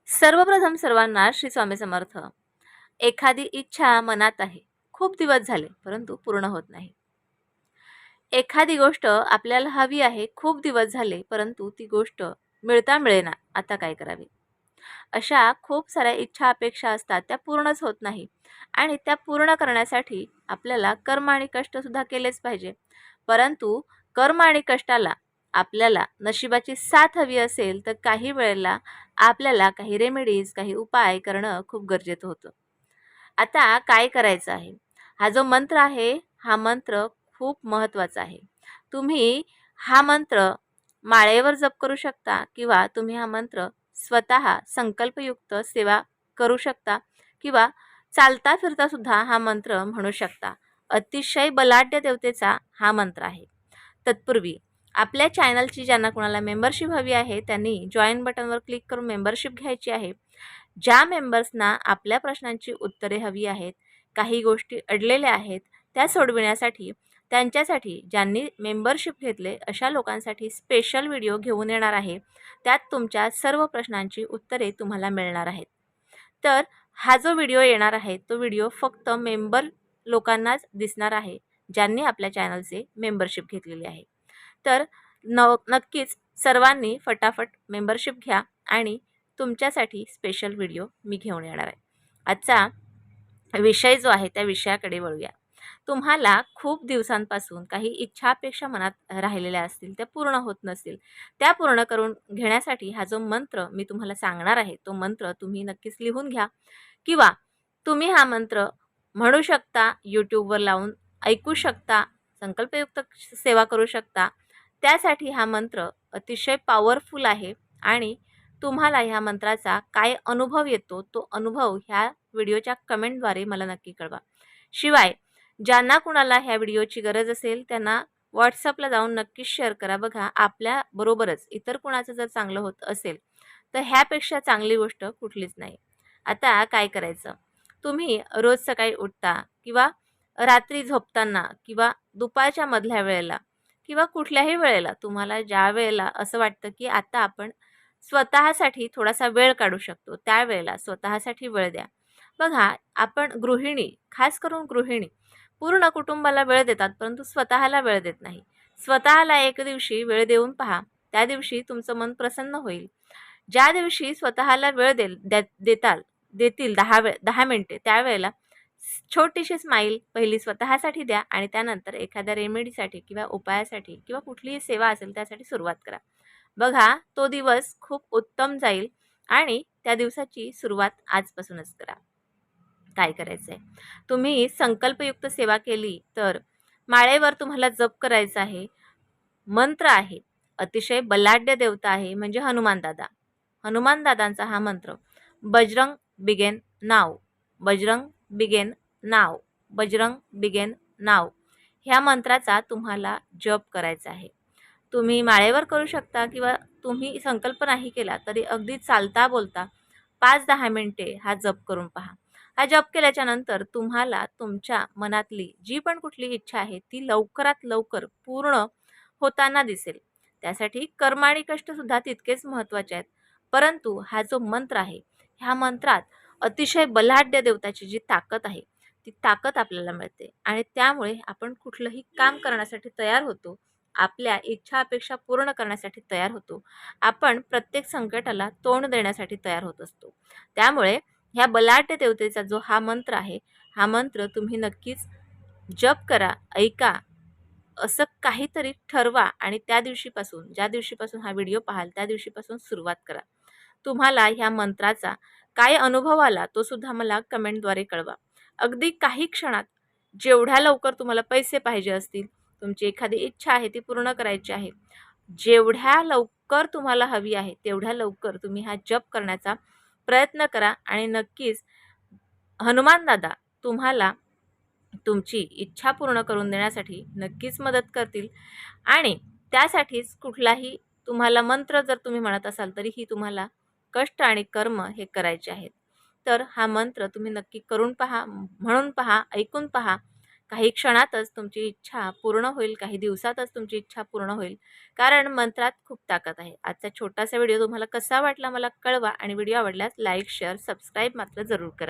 सर्वप्रथम सर्वांना श्री स्वामी समर्थ. एखादी इच्छा मनात आहे, खूप दिवस झाले परंतु पूर्ण होत नाही. एखादी गोष्ट आपल्याला हवी आहे, खूप दिवस झाले परंतु ती गोष्ट मिळता मिळेना. आता काय करावे? अशा खूप साऱ्या इच्छा अपेक्षा असतात, त्या पूर्णच होत नाही आणि त्या पूर्ण करण्यासाठी आपल्याला कर्म आणि कष्ट सुद्धा केलेच पाहिजे. परंतु कर्म आणि कष्टाला आपल्याला नशिबाची साथ हवी असेल तर काही वेळेला आपल्याला काही रेमेडीज, काही उपाय करणं खूप गरजेचं होतं. आता काय करायचं आहे? हा जो मंत्र आहे, हा मंत्र खूप महत्त्वाचा आहे. तुम्ही हा मंत्र माळेवर जप करू शकता किंवा तुम्ही हा मंत्र स्वतः संकल्पयुक्त सेवा करू शकता किंवा चालता फिरता सुद्धा हा मंत्र म्हणू शकता. अतिशय बलाढ्य देवतेचा हा मंत्र आहे. तत्पूर्वी आपल्या चॅनलची ज्यांना कोणाला मेंबरशिप हवी आहे त्यांनी जॉइन बटनवर क्लिक करून मेंबरशिप घ्यायची आहे. ज्या मेंबर्सना आपल्या प्रश्नांची उत्तरे हवी आहेत, काही गोष्टी अडलेल्या आहेत त्या सोडविण्यासाठी, त्यांच्यासाठी ज्यांनी मेंबरशिप घेतले अशा लोकांसाठी स्पेशल व्हिडिओ घेऊन येणार आहे. त्यात तुमच्या सर्व प्रश्नांची उत्तरे तुम्हाला मिळणार आहेत. तर हा जो व्हिडिओ येणार आहे तो व्हिडिओ फक्त मेंबर लोकांनाच दिसणार आहे, ज्यांनी आपल्या चॅनलचे मेंबरशिप घेतलेली आहे. तर नक्कीच सर्वांनी फटाफट मेंबरशिप घ्या आणि तुमच्यासाठी स्पेशल व्हिडिओ मी घेऊन येणार आहे. आजचा विषय जो आहे त्या विषयाकडे वळूया. तुम्हाला खूप दिवसांपासून काही इच्छा अपेक्षा मनात राहिलेल्या असतील, त्या पूर्ण होत नसतील, त्या पूर्ण करून घेण्यासाठी हा जो मंत्र मी तुम्हाला सांगणार आहे तो मंत्र तुम्ही नक्कीच लिहून घ्या किंवा तुम्ही हा मंत्र म्हणू शकता, यूट्यूबवर लावून ऐकू शकता, संकल्पयुक्त सेवा करू शकता. त्यासाठी हा मंत्र अतिशय पॉवरफुल आहे आणि तुम्हाला ह्या मंत्राचा काय अनुभव येतो तो अनुभव ह्या व्हिडिओच्या कमेंटद्वारे मला नक्की कळवा. शिवाय ज्यांना कुणाला ह्या व्हिडिओची गरज असेल त्यांना व्हॉट्सअपला जाऊन नक्कीच शेअर करा. बघा, आपल्याबरोबरच इतर कुणाचं जर चांगलं होत असेल तर ह्यापेक्षा चांगली गोष्ट कुठलीच नाही. आता काय करायचं? तुम्ही रोज सकाळी उठता किंवा रात्री झोपताना किंवा दुपारच्या मधल्या वेळेला किंवा कुठल्याही वेळेला तुम्हाला ज्या वेळेला असं वाटतं की आता आपण स्वतःसाठी थोडासा वेळ काढू शकतो, त्यावेळेला स्वतःसाठी वेळ द्या. बघा, आपण गृहिणी, खास करून गृहिणी पूर्ण कुटुंबाला वेळ देतात परंतु स्वतःला वेळ देत नाही. स्वतःला एक दिवशी वेळ देऊन पहा, त्या दिवशी तुमचं मन प्रसन्न होईल. ज्या दिवशी स्वतःला वेळ देताल देतील 10 मिनिटे त्यावेळेला छोटीशी स्माईल पहिली स्वतःसाठी द्या आणि त्यानंतर एखाद्या रेमेडीसाठी किंवा उपायासाठी किंवा कुठलीही सेवा असेल त्यासाठी सुरुवात करा. बघा, तो दिवस खूप उत्तम जाईल आणि त्या दिवसाची सुरुवात आजपासूनच करा. काय करायचं आहे? तुम्ही संकल्पयुक्त सेवा केली तर माळेवर तुम्हाला जप करायचा आहे. मंत्र आहे, अतिशय बलाढ्य देवता आहे म्हणजे हनुमान दादा. हनुमान दादांचा हा मंत्र बजरंग बिगेन नाव, बजरंग बिगेन नाव, बजरंग बिगेन नाव ह्या मंत्राचा तुम्हाला जप करायचा आहे. तुम्ही माळेवर करू शकता किंवा तुम्ही संकल्प नाही केला तरी अगदी चालता बोलता 5-10 मिनिटे हा जप करून पहा. हा जप केल्याच्या नंतर तुम्हाला तुमच्या मनातली जी पण कुठली इच्छा आहे ती लवकरात लवकर पूर्ण होताना दिसेल. त्यासाठी कर्म आणि कष्ट सुद्धा तितकेच महत्त्वाचे आहेत. परंतु हा जो मंत्र आहे, ह्या मंत्रात अतिशय बलाढ्य देवताची जी ताकद आहे, ती ताकद आपल्याला मिळते आणि त्यामुळे आपण कुठलंही काम करण्यासाठी तयार होतो. आपल्या इच्छा अपेक्षा पूर्ण करण्यासाठी तयार होतो. आपण प्रत्येक संकटाला तोंड देण्यासाठी तयार होत असतो. त्यामुळे ह्या बलाढ्य देवतेचा जो हा मंत्र आहे, हा मंत्र तुम्ही नक्कीच जप करा, ऐका. असं काहीतरी ठरवा आणि त्या दिवशीपासून, ज्या दिवशीपासून हा व्हिडिओ पाहाल त्या दिवशीपासून सुरुवात करा. तुम्हाला ह्या मंत्राचा काय अनुभव आला तो सुद्धा मला कमेंटद्वारे कळवा. अगदी काही क्षणात जेवढ्या लवकर तुम्हाला पैसे पाहिजे असतील, तुमची एखादी इच्छा आहे ती पूर्ण करायची आहे, जेवढ्या लवकर तुम्हाला हवी आहे तेवढ्या लवकर तुम्ही हा जप करण्याचा प्रयत्न करा आणि नक्कीच हनुमान दादा तुम्हाला तुमची इच्छा पूर्ण करून देण्यासाठी नक्कीच मदत करतील आणि त्यासाठीच कुठलाही तुम्हाला मंत्र जर तुम्ही म्हणत असाल तरीही तुम्हाला कष्ट आणि कर्म हे करायचे आहेत. तर हा मंत्र तुम्ही नक्की करून पहा, म्हणून पहा, ऐकून पहा. काही क्षणातच तुमची इच्छा पूर्ण होईल, काही दिवसातच तुमची इच्छा पूर्ण होईल. कारण मंत्रात खूप ताकद आहे. आजचा छोटासा व्हिडिओ तुम्हाला कसा वाटला मला कळवा आणि व्हिडिओ आवडल्यास लाईक, शेअर, सबस्क्राईब मात्र जरूर करा.